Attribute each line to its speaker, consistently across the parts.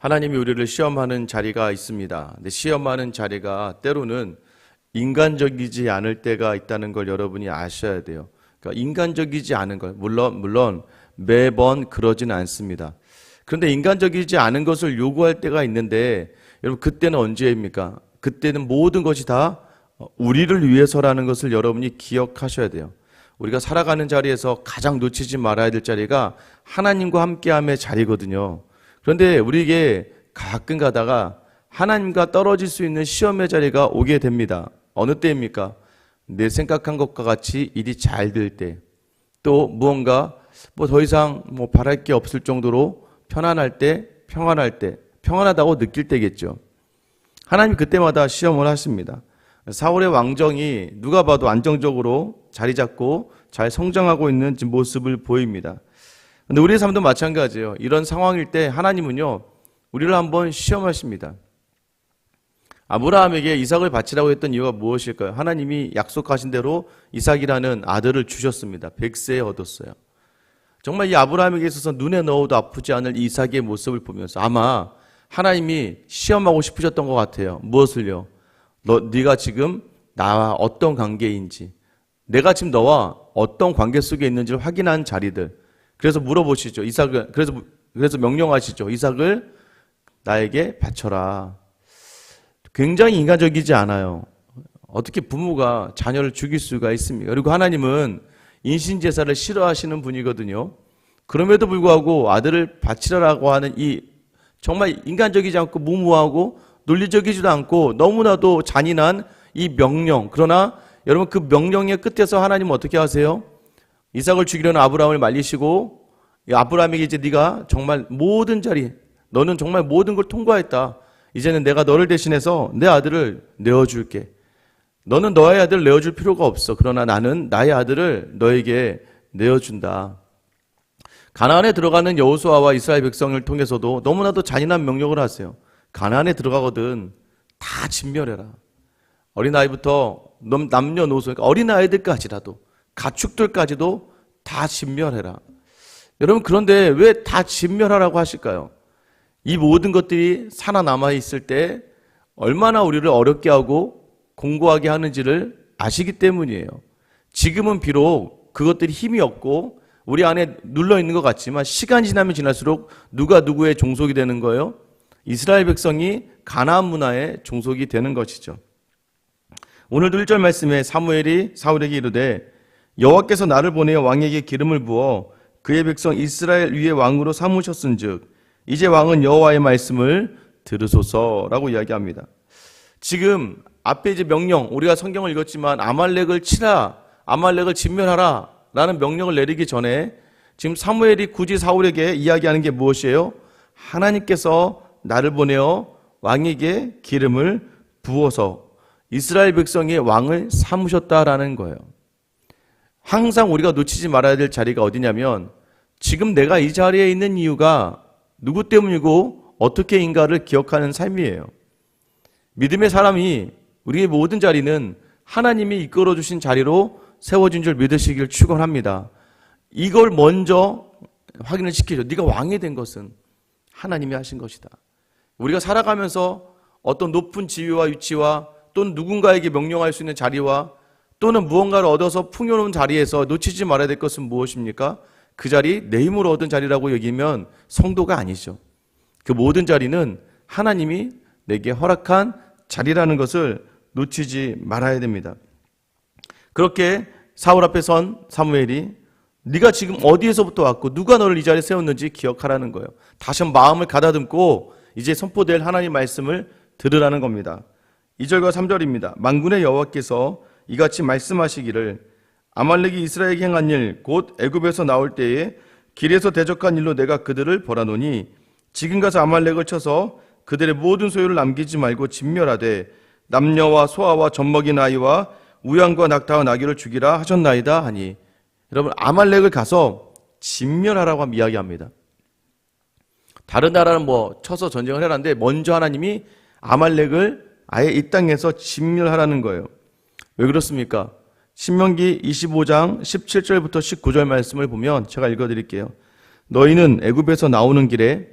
Speaker 1: 하나님이 우리를 시험하는 자리가 있습니다. 근데 시험하는 자리가 때로는 인간적이지 않을 때가 있다는 걸 여러분이 아셔야 돼요. 그러니까 인간적이지 않은 걸, 물론 매번 그러지는 않습니다. 그런데 인간적이지 않은 것을 요구할 때가 있는데 여러분 그때는 언제입니까? 그때는 모든 것이 다 우리를 위해서라는 것을 여러분이 기억하셔야 돼요. 우리가 살아가는 자리에서 가장 놓치지 말아야 될 자리가 하나님과 함께함의 자리거든요. 그런데 우리에게 가끔 가다가 하나님과 떨어질 수 있는 시험의 자리가 오게 됩니다. 어느 때입니까? 내 생각한 것과 같이 일이 잘 될 때, 또 무언가 더 이상 바랄 게 없을 정도로 편안할 때, 평안할 때, 평안하다고 느낄 때겠죠. 하나님 그때마다 시험을 하십니다. 사울의 왕정이 누가 봐도 안정적으로 자리 잡고 잘 성장하고 있는 모습을 보입니다. 근데 우리의 삶도 마찬가지예요. 이런 상황일 때 하나님은요, 우리를 한번 시험하십니다. 아브라함에게 이삭을 바치라고 했던 이유가 무엇일까요? 하나님이 약속하신 대로 이삭이라는 아들을 주셨습니다. 100세에 얻었어요. 정말 이 아브라함에게 있어서 눈에 넣어도 아프지 않을 이삭의 모습을 보면서 아마 하나님이 시험하고 싶으셨던 것 같아요. 무엇을요? 네가 지금 나와 어떤 관계인지, 내가 지금 너와 어떤 관계 속에 있는지를 확인한 자리들. 그래서 물어보시죠. 이삭을 그래서 명령하시죠. 이삭을 나에게 바쳐라. 굉장히 인간적이지 않아요. 어떻게 부모가 자녀를 죽일 수가 있습니까? 그리고 하나님은 인신제사를 싫어하시는 분이거든요. 그럼에도 불구하고 아들을 바치라라고 하는 이 정말 인간적이지 않고 무모하고 논리적이지도 않고 너무나도 잔인한 이 명령. 그러나 여러분 그 명령의 끝에서 하나님은 어떻게 하세요? 이삭을 죽이려는 아브라함을 말리시고 아브라함에게 이제 네가 정말 모든 자리, 너는 정말 모든 걸 통과했다. 이제는 내가 너를 대신해서 내 아들을 내어줄게. 너는 너의 아들을 내어줄 필요가 없어. 그러나 나는 나의 아들을 너에게 내어준다. 가나안에 들어가는 여호수아와 이스라엘 백성을 통해서도 너무나도 잔인한 명령을 하세요. 가나안에 들어가거든 다 진멸해라. 어린아이부터 남녀노소, 그러니까 어린아이들까지라도 가축들까지도 다 진멸해라. 여러분 그런데 왜 다 진멸하라고 하실까요? 이 모든 것들이 살아남아 있을 때 얼마나 우리를 어렵게 하고 공고하게 하는지를 아시기 때문이에요. 지금은 비록 그것들이 힘이 없고 우리 안에 눌러 있는 것 같지만 시간이 지나면 지날수록 누가 누구의 종속이 되는 거예요? 이스라엘 백성이 가나안 문화의 종속이 되는 것이죠. 오늘도 1절 말씀에 사무엘이 사울에게 이르되 여호와께서 나를 보내어 왕에게 기름을 부어 그의 백성 이스라엘 위에 왕으로 삼으셨은즉 이제 왕은 여호와의 말씀을 들으소서라고 이야기합니다. 지금 앞에 이제 명령, 우리가 성경을 읽었지만 아말렉을 치라, 아말렉을 진멸하라 라는 명령을 내리기 전에 지금 사무엘이 굳이 사울에게 이야기하는 게 무엇이에요? 하나님께서 나를 보내어 왕에게 기름을 부어서 이스라엘 백성의 왕을 삼으셨다라는 거예요. 항상 우리가 놓치지 말아야 될 자리가 어디냐면 지금 내가 이 자리에 있는 이유가 누구 때문이고 어떻게인가를 기억하는 삶이에요. 믿음의 사람이 우리의 모든 자리는 하나님이 이끌어 주신 자리로 세워진 줄 믿으시길 축원합니다. 이걸 먼저 확인을 시키죠. 네가 왕이 된 것은 하나님이 하신 것이다. 우리가 살아가면서 어떤 높은 지위와 위치와 또는 누군가에게 명령할 수 있는 자리와 또는 무언가를 얻어서 풍요로운 자리에서 놓치지 말아야 될 것은 무엇입니까? 그 자리 내 힘으로 얻은 자리라고 여기면 성도가 아니죠. 그 모든 자리는 하나님이 내게 허락한 자리라는 것을 놓치지 말아야 됩니다. 그렇게 사울 앞에 선 사무엘이 네가 지금 어디에서부터 왔고 누가 너를 이 자리에 세웠는지 기억하라는 거예요. 다시 한번 마음을 가다듬고 이제 선포될 하나님 말씀을 들으라는 겁니다. 2절과 3절입니다. 만군의 여호와께서 이같이 말씀하시기를 아말렉이 이스라엘에게 행한 일 곧 애굽에서 나올 때에 길에서 대적한 일로 내가 그들을 벌하노니 지금 가서 아말렉을 쳐서 그들의 모든 소유를 남기지 말고 진멸하되 남녀와 소아와 젖먹인 아이와 우양과 낙타와 나귀를 죽이라 하셨나이다 하니 여러분 아말렉을 가서 진멸하라고 이야기합니다. 다른 나라는 쳐서 전쟁을 해라는데 먼저 하나님이 아말렉을 아예 이 땅에서 진멸하라는 거예요. 왜 그렇습니까? 신명기 25장 17절부터 19절 말씀을 보면 제가 읽어드릴게요. 너희는 애굽에서 나오는 길에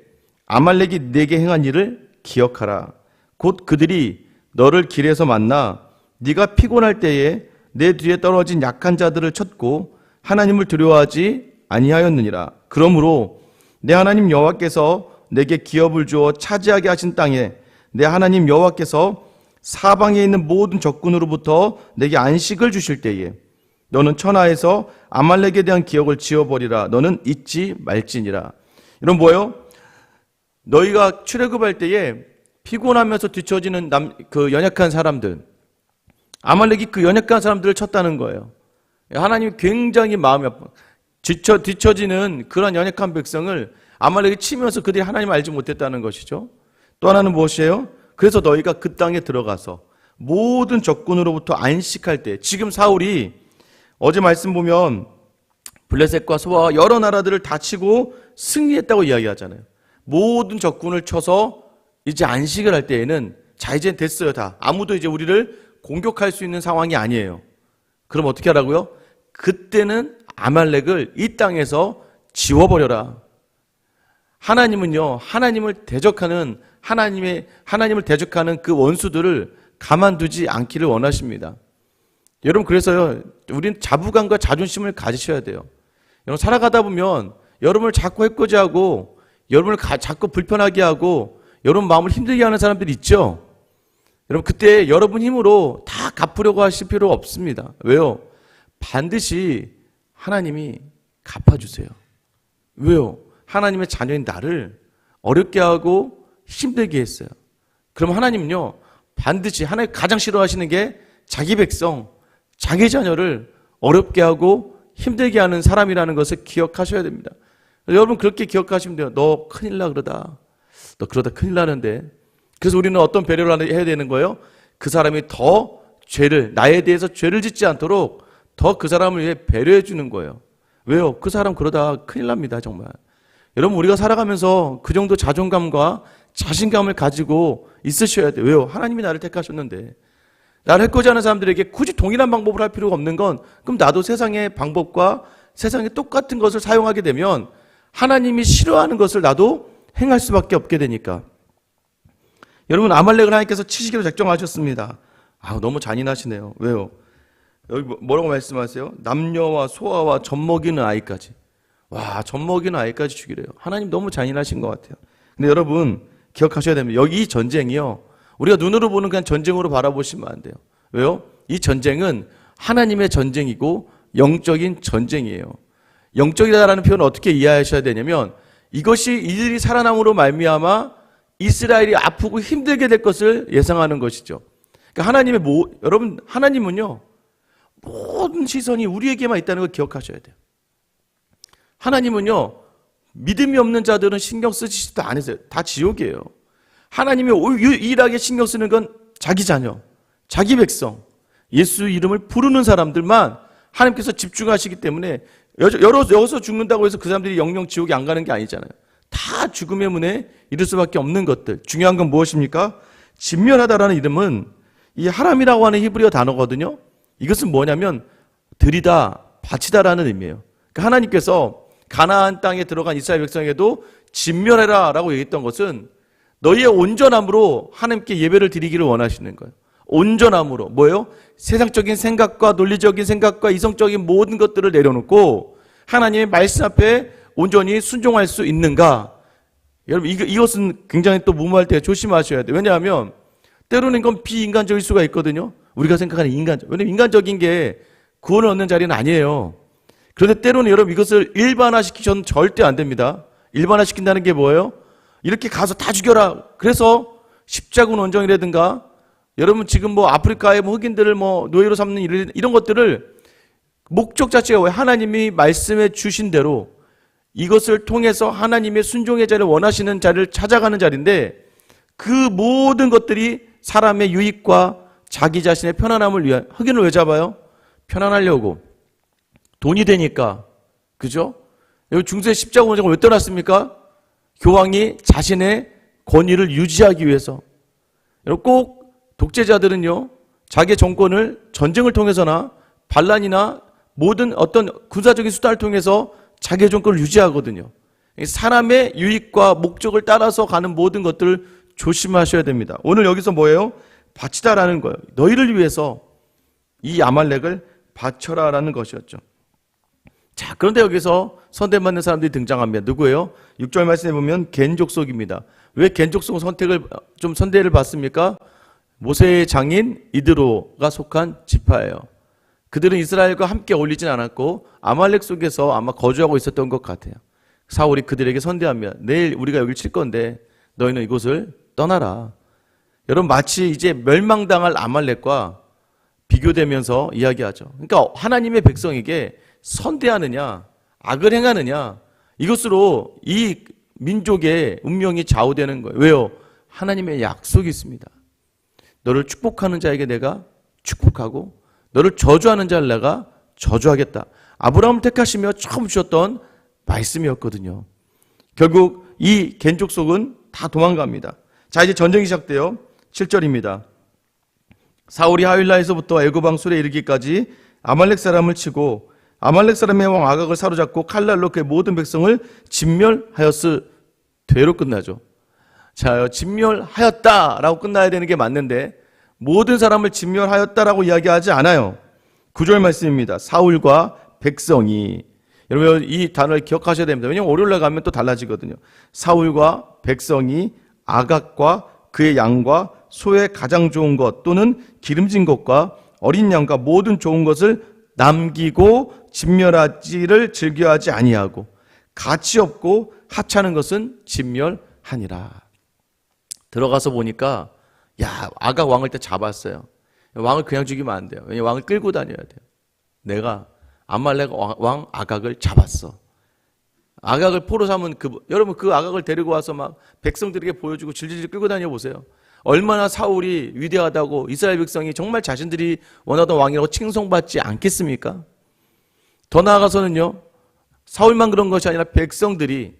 Speaker 1: 아말렉이 내게 행한 일을 기억하라. 곧 그들이 너를 길에서 만나 네가 피곤할 때에 내 뒤에 떨어진 약한 자들을 쳤고 하나님을 두려워하지 아니하였느니라. 그러므로 내 하나님 여호와께서 내게 기업을 주어 차지하게 하신 땅에 내 하나님 여호와께서 사방에 있는 모든 적군으로부터 내게 안식을 주실 때에 너는 천하에서 아말렉에 대한 기억을 지워버리라. 너는 잊지 말지니라. 이런 뭐예요? 너희가 출애굽할 때에 피곤하면서 뒤처지는 그 연약한 사람들, 아말렉이 그 연약한 사람들을 쳤다는 거예요. 하나님이 굉장히 마음이 아파. 뒤처지는 그런 연약한 백성을 아말렉이 치면서 그들이 하나님을 알지 못했다는 것이죠. 또 하나는 무엇이에요? 그래서 너희가 그 땅에 들어가서 모든 적군으로부터 안식할 때, 지금 사울이 어제 말씀 보면 블레셋과 소아와 여러 나라들을 다 치고 승리했다고 이야기하잖아요. 모든 적군을 쳐서 이제 안식을 할 때에는 자 이제 됐어요. 다 아무도 이제 우리를 공격할 수 있는 상황이 아니에요. 그럼 어떻게 하라고요? 그때는 아말렉을 이 땅에서 지워버려라. 하나님은요, 하나님을 대적하는 하나님을 대적하는 그 원수들을 가만두지 않기를 원하십니다. 여러분, 그래서요, 우린 자부감과 자존심을 가지셔야 돼요. 여러분, 살아가다 보면 여러분을 자꾸 해코지하고 여러분을 자꾸 불편하게 하고 여러분 마음을 힘들게 하는 사람들이 있죠. 여러분, 그때 여러분 힘으로 다 갚으려고 하실 필요 없습니다. 왜요? 반드시 하나님이 갚아주세요. 왜요? 하나님의 자녀인 나를 어렵게 하고 힘들게 했어요. 그럼 하나님은요, 반드시 하나님 가장 싫어하시는 게 자기 백성, 자기 자녀를 어렵게 하고 힘들게 하는 사람이라는 것을 기억하셔야 됩니다. 여러분 그렇게 기억하시면 돼요. 너 큰일 나 그러다. 너 그러다 큰일 나는데. 그래서 우리는 어떤 배려를 해야 되는 거예요? 그 사람이 더 나에 대해서 죄를 짓지 않도록 더 그 사람을 위해 배려해 주는 거예요. 왜요? 그 사람 그러다 큰일 납니다, 정말. 여러분, 우리가 살아가면서 그 정도 자존감과 자신감을 가지고 있으셔야 돼요. 왜요? 하나님이 나를 택하셨는데. 나를 해코지하는 사람들에게 굳이 동일한 방법을 할 필요가 없는 건, 그럼 나도 세상의 방법과 세상의 똑같은 것을 사용하게 되면 하나님이 싫어하는 것을 나도 행할 수밖에 없게 되니까. 여러분, 아말렉을 하나님께서 치시기로 작정하셨습니다. 너무 잔인하시네요. 왜요? 여기 뭐라고 말씀하세요? 남녀와 소아와 젖먹이는 아이까지. 와, 젖먹이는 아이까지 죽이래요. 하나님 너무 잔인하신 것 같아요. 근데 여러분 기억하셔야 됩니다. 여기 이 전쟁이요, 우리가 눈으로 보는 그냥 전쟁으로 바라보시면 안 돼요. 왜요? 이 전쟁은 하나님의 전쟁이고 영적인 전쟁이에요. 영적이다라는 표현을 어떻게 이해하셔야 되냐면, 이것이 이들이 살아남으로 말미암아 이스라엘이 아프고 힘들게 될 것을 예상하는 것이죠. 그러니까 여러분, 하나님은요, 모든 시선이 우리에게만 있다는 걸 기억하셔야 돼요. 하나님은요, 믿음이 없는 자들은 신경 쓰시지도 않으세요. 다 지옥이에요. 하나님이 유일하게 신경 쓰는 건 자기 자녀, 자기 백성, 예수 이름을 부르는 사람들만 하나님께서 집중하시기 때문에, 여기서 죽는다고 해서 그 사람들이 영영 지옥에 안 가는 게 아니잖아요. 다 죽음의 문에 이를 수밖에 없는 것들. 중요한 건 무엇입니까? 진멸하다라는 이름은 이 하람이라고 하는 히브리어 단어거든요. 이것은 뭐냐면 드리다, 바치다라는 의미예요. 그러니까 하나님께서 가나안 땅에 들어간 이스라엘 백성에게도 진멸해라 라고 얘기했던 것은 너희의 온전함으로 하나님께 예배를 드리기를 원하시는 거예요. 온전함으로. 뭐예요? 세상적인 생각과 논리적인 생각과 이성적인 모든 것들을 내려놓고 하나님의 말씀 앞에 온전히 순종할 수 있는가? 여러분, 이것은 굉장히 또 무모할 때 조심하셔야 돼요. 왜냐하면 때로는 이건 비인간적일 수가 있거든요. 우리가 생각하는 왜냐면 인간적인 게 구원을 얻는 자리는 아니에요. 그런데 때로는 여러분 이것을 일반화시키셔는 절대 안 됩니다. 일반화시킨다는 게 뭐예요? 이렇게 가서 다 죽여라. 그래서 십자군 원정이라든가, 여러분 지금 아프리카의 흑인들을 노예로 삼는 이런 것들을 목적 자체가 왜 하나님이 말씀해 주신 대로 이것을 통해서 하나님의 순종의 자리를 원하시는 자리를 찾아가는 자리인데, 그 모든 것들이 사람의 유익과 자기 자신의 편안함을 위한, 흑인을 왜 잡아요? 편안하려고. 돈이 되니까. 그죠? 여기 중세 십자군 원정을 왜 떠났습니까? 교황이 자신의 권위를 유지하기 위해서. 여러분, 꼭 독재자들은요, 자기 정권을 전쟁을 통해서나 반란이나 모든 어떤 군사적인 수단을 통해서 자기의 정권을 유지하거든요. 사람의 유익과 목적을 따라서 가는 모든 것들을 조심하셔야 됩니다. 오늘 여기서 뭐예요? 바치다라는 거예요. 너희를 위해서 이 아말렉을 바쳐라라는 것이었죠. 자, 그런데 여기서 선대받는 사람들이 등장합니다. 누구예요? 6절 말씀에 보면 겐 족속입니다. 왜 겐 족속 선대를 받습니까? 모세의 장인 이드로가 속한 지파예요. 그들은 이스라엘과 함께 어울리진 않았고 아말렉 속에서 아마 거주하고 있었던 것 같아요. 사울이 그들에게 선대합니다. 내일 우리가 여길 칠 건데 너희는 이곳을 떠나라. 여러분, 마치 이제 멸망당할 아말렉과 비교되면서 이야기하죠. 그러니까 하나님의 백성에게 선대하느냐 악을 행하느냐, 이것으로 이 민족의 운명이 좌우되는 거예요. 왜요? 하나님의 약속이 있습니다. 너를 축복하는 자에게 내가 축복하고 너를 저주하는 자를 내가 저주하겠다. 아브라함을 택하시며 처음 주셨던 말씀이었거든요. 결국 이 겐 족속은 다 도망갑니다. 자, 이제 전쟁이 시작돼요. 7절입니다. 사울이 하윌라에서부터 애굽 왕 술에 이르기까지 아말렉 사람을 치고 아말렉 사람의 왕 아각을 사로잡고 칼날로 그의 모든 백성을 진멸하였을 되로 끝나죠. 자, 진멸하였다라고 끝나야 되는 게 맞는데 모든 사람을 진멸하였다라고 이야기하지 않아요. 9절 말씀입니다. 사울과 백성이, 여러분 이 단어를 기억하셔야 됩니다. 왜냐하면 오류를 가면 또 달라지거든요. 사울과 백성이 아각과 그의 양과 소의 가장 좋은 것 또는 기름진 것과 어린 양과 모든 좋은 것을 남기고 진멸하지를 즐겨하지 아니하고 가치 없고 하찮은 것은 진멸하니라. 들어가서 보니까 아각 왕을 때 잡았어요. 왕을 그냥 죽이면 안 돼요. 왜냐하면 왕을 끌고 다녀야 돼요. 내가 아말렉 왕 아각을 잡았어. 아각을 포로 삼은 여러분 그 아각을 데리고 와서 막 백성들에게 보여주고 질질 끌고 다녀 보세요. 얼마나 사울이 위대하다고 이스라엘 백성이 정말 자신들이 원하던 왕이라고 칭송받지 않겠습니까? 더 나아가서는요, 사울만 그런 것이 아니라 백성들이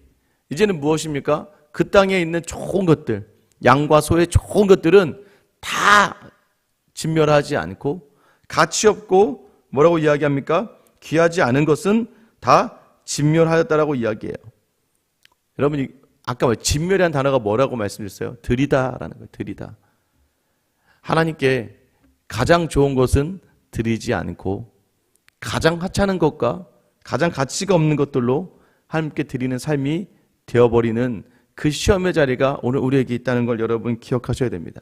Speaker 1: 이제는 무엇입니까? 그 땅에 있는 좋은 것들, 양과 소의 좋은 것들은 다 진멸하지 않고 가치 없고 뭐라고 이야기합니까? 귀하지 않은 것은 다 진멸하였다라고 이야기해요. 여러분이 아까 진멸이라는 단어가 뭐라고 말씀드렸어요? 드리다라는 거예요. 드리다. 하나님께 가장 좋은 것은 드리지 않고 가장 하찮은 것과 가장 가치가 없는 것들로 하나님께 드리는 삶이 되어버리는 그 시험의 자리가 오늘 우리에게 있다는 걸 여러분 기억하셔야 됩니다.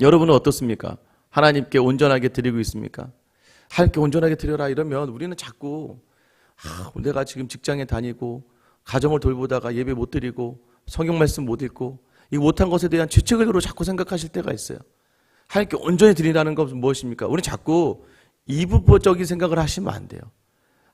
Speaker 1: 여러분은 어떻습니까? 하나님께 온전하게 드리고 있습니까? 하나님께 온전하게 드려라 이러면 우리는 자꾸 내가 지금 직장에 다니고 가정을 돌보다가 예배 못 드리고 성경 말씀 못 읽고 이 못한 것에 대한 죄책으로 자꾸 생각하실 때가 있어요. 하나님께 온전히 드리라는 것은 무엇입니까? 우리는 자꾸 이부적인 생각을 하시면 안 돼요.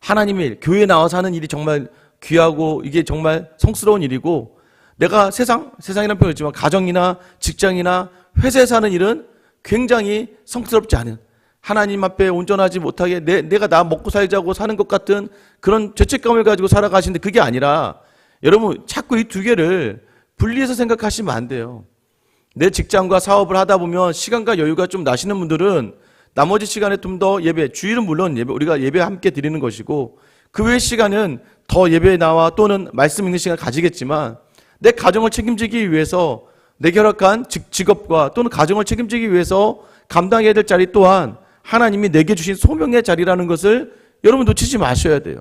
Speaker 1: 하나님의 일, 교회에 나와서 하는 일이 정말 귀하고 이게 정말 성스러운 일이고 내가 세상이라는 표현을 했지만 가정이나 직장이나 회사에서 하는 일은 굉장히 성스럽지 않은 하나님 앞에 온전하지 못하게 내가 나 먹고 살자고 사는 것 같은 그런 죄책감을 가지고 살아가시는데 그게 아니라 여러분 자꾸 이 두 개를 분리해서 생각하시면 안 돼요. 내 직장과 사업을 하다 보면 시간과 여유가 좀 나시는 분들은 나머지 시간에 좀 더 주일은 물론 우리가 예배 함께 드리는 것이고 그 외의 시간은 더 예배에 나와 또는 말씀 읽는 시간을 가지겠지만 내 가정을 책임지기 위해서 내게 허락한 직업과 또는 가정을 책임지기 위해서 감당해야 될 자리 또한 하나님이 내게 주신 소명의 자리라는 것을 여러분 놓치지 마셔야 돼요.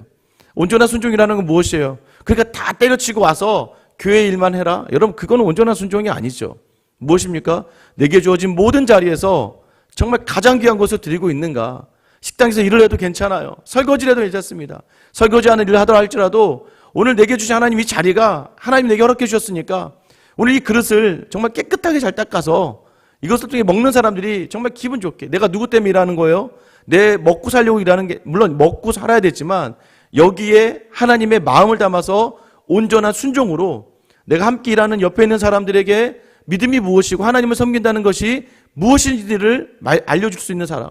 Speaker 1: 온전한 순종이라는 건 무엇이에요? 그러니까 다 때려치고 와서 교회 일만 해라? 여러분 그거는 온전한 순종이 아니죠. 무엇입니까? 내게 주어진 모든 자리에서 정말 가장 귀한 것을 드리고 있는가? 식당에서 일을 해도 괜찮아요. 설거지를 해도 괜찮습니다. 설거지하는 일을 하더라 할지라도 오늘 내게 주신 하나님 이 자리가 하나님 내게 허락해 주셨으니까 오늘 이 그릇을 정말 깨끗하게 잘 닦아서 이것을 통해 먹는 사람들이 정말 기분 좋게 내가 누구 때문에 일하는 거예요? 내 먹고 살려고 일하는 게 물론 먹고 살아야 되지만 여기에 하나님의 마음을 담아서 온전한 순종으로 내가 함께 일하는 옆에 있는 사람들에게 믿음이 무엇이고 하나님을 섬긴다는 것이 무엇인지를 알려줄 수 있는 사람.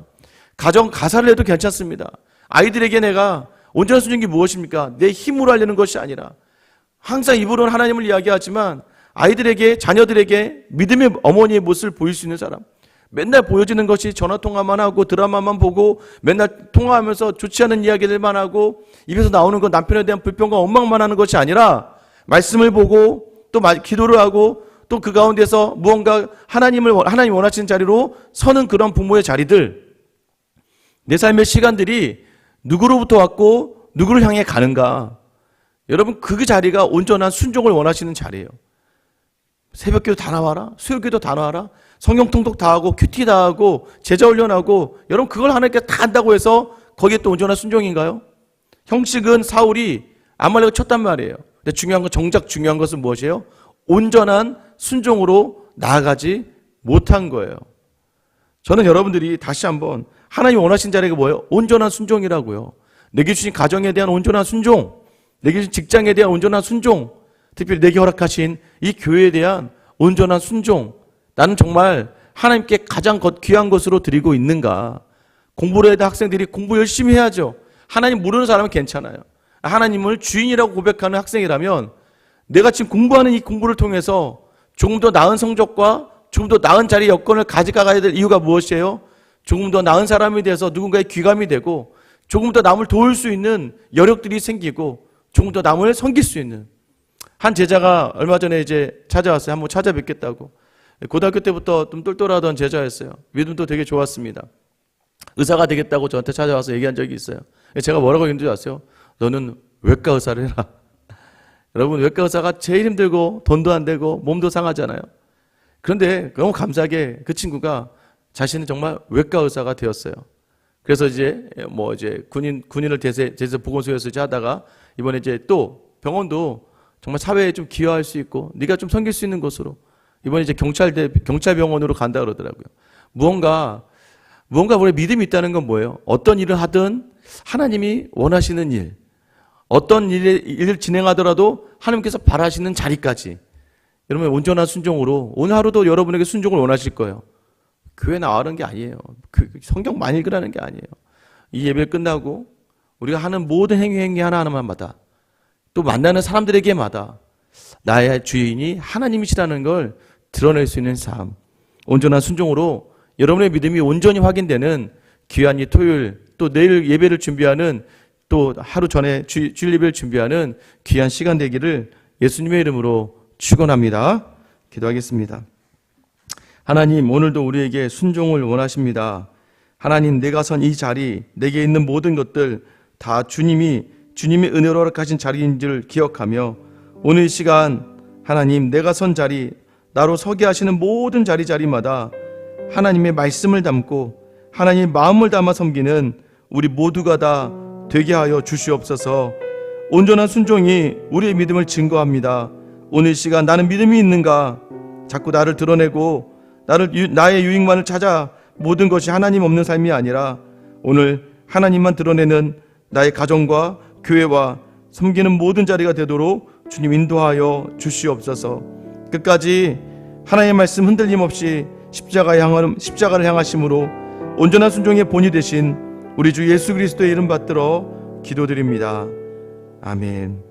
Speaker 1: 가정 가사를 해도 괜찮습니다. 아이들에게 내가 온전한 순종이 무엇입니까? 내 힘으로 하려는 것이 아니라 항상 입으로는 하나님을 이야기하지만 아이들에게 자녀들에게 믿음의 어머니의 모습을 보일 수 있는 사람. 맨날 보여지는 것이 전화통화만 하고 드라마만 보고 맨날 통화하면서 좋지 않은 이야기들만 하고 입에서 나오는 건 남편에 대한 불평과 원망만 하는 것이 아니라 말씀을 보고 또 기도를 하고 또 그 가운데서 무언가 하나님 원하시는 자리로 서는 그런 부모의 자리들, 내 삶의 시간들이 누구로부터 왔고 누구를 향해 가는가. 여러분, 그 자리가 온전한 순종을 원하시는 자리예요. 새벽기도 다 나와라, 수요기도 다 나와라, 성경 통독 다 하고 큐티 다 하고 제자 훈련하고, 여러분 그걸 하나님께 다 한다고 해서 거기에 또 온전한 순종인가요? 형식은 사울이 아말렉을 쳤단 말이에요. 근데 정작 중요한 것은 무엇이에요? 온전한 순종으로 나아가지 못한 거예요. 저는 여러분들이 다시 한번 하나님이 원하신 자리가 뭐예요? 온전한 순종이라고요. 내게 주신 가정에 대한 온전한 순종, 내게 주신 직장에 대한 온전한 순종, 특별히 내게 허락하신 이 교회에 대한 온전한 순종. 나는 정말 하나님께 가장 귀한 것으로 드리고 있는가? 공부를 해야 될 학생들이 공부 열심히 해야죠. 하나님 모르는 사람은 괜찮아요. 하나님을 주인이라고 고백하는 학생이라면 내가 지금 공부하는 이 공부를 통해서 조금 더 나은 성적과 조금 더 나은 자리 여건을 가져가야 될 이유가 무엇이에요? 조금 더 나은 사람이 돼서 누군가의 귀감이 되고 조금 더 남을 도울 수 있는 여력들이 생기고 조금 더 남을 섬길 수 있는. 한 제자가 얼마 전에 이제 찾아왔어요. 한번 찾아뵙겠다고. 고등학교 때부터 좀 똘똘하던 제자였어요. 믿음도 되게 좋았습니다. 의사가 되겠다고 저한테 찾아와서 얘기한 적이 있어요. 제가 뭐라고 했는지 아세요? 너는 외과 의사를 해라. 여러분, 외과 의사가 제일 힘들고 돈도 안 되고 몸도 상하잖아요. 그런데 너무 감사하게 그 친구가 자신은 정말 외과 의사가 되었어요. 그래서 이제 군인을 대세 보건소에서 이제 하다가 이번에 이제 또 병원도 정말 사회에 좀 기여할 수 있고 네가 좀 섬길 수 있는 곳으로 이번에 이제 경찰병원으로 간다 그러더라고요. 무언가 우리 믿음이 있다는 건 뭐예요? 어떤 일을 하든 하나님이 원하시는 일, 어떤 일을 진행하더라도 하나님께서 바라시는 자리까지, 여러분 온전한 순종으로 오늘 하루도 여러분에게 순종을 원하실 거예요. 교회 나가는 게 아니에요. 성경 많이 읽으라는 게 아니에요. 이 예배 끝나고 우리가 하는 모든 행위 하나하나마다 또 만나는 사람들에게마다 나의 주인이 하나님이시라는 걸 드러낼 수 있는 삶, 온전한 순종으로 여러분의 믿음이 온전히 확인되는 귀한 이 토요일, 또 내일 예배를 준비하는, 또 하루 전에 주일 예배를 준비하는 귀한 시간 되기를 예수님의 이름으로 축원합니다. 기도하겠습니다. 하나님, 오늘도 우리에게 순종을 원하십니다. 하나님, 내가 선 이 자리, 내게 있는 모든 것들 다 주님의 은혜로 허락하신 자리인 줄 기억하며 오늘 이 시간 하나님, 내가 선 자리, 나로 서게 하시는 모든 자리마다 하나님의 말씀을 담고 하나님의 마음을 담아 섬기는 우리 모두가 다 되게 하여 주시옵소서. 온전한 순종이 우리의 믿음을 증거합니다. 오늘 이 시간 나는 믿음이 있는가? 자꾸 나를 드러내고 나의 유익만을 찾아 모든 것이 하나님 없는 삶이 아니라 오늘 하나님만 드러내는 나의 가정과 교회와 섬기는 모든 자리가 되도록 주님 인도하여 주시옵소서. 끝까지 하나님의 말씀 흔들림 없이 십자가를 향하심으로 온전한 순종의 본이 되신 우리 주 예수 그리스도의 이름 받들어 기도드립니다. 아멘.